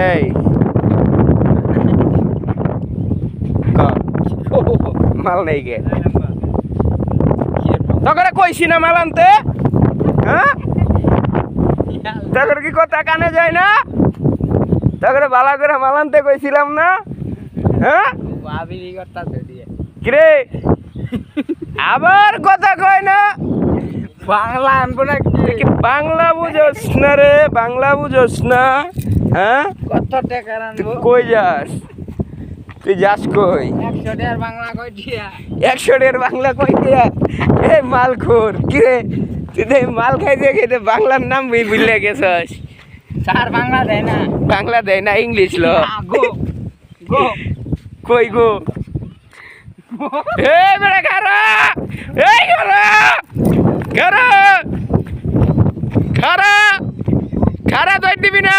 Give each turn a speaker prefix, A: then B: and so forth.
A: এই মাল নেই গে তখন কইছি না মাল আনতে হ্যাঁ তখন কি কথা কানে যায় না তখন বালা করে মাল আনতে কইছিলাম না হ্যাঁ কিরে আবার কথা কয় না
B: বাংলা আনবো না
A: বাংলা বুঝোস না রে বাংলা বুঝোস না হ্যাঁ
B: কত টাকা আনবো
A: কই যাস তুই যাস কই
B: 100 টাকার বাংলা কই দিয়া
A: 100 টাকার বাংলা কই দিয়া এ মালখোর কি রে তুই তো মাল খাইতে খাইতে বাংলার নাম ভুলে গেছস
B: স্যার বাংলা দেয় না
A: বাংলা দেয় না ইংলিশ লো
B: গো গো
A: কই গো এ বেটা খারা এই খারা খারা খারা খারা দই দিবি না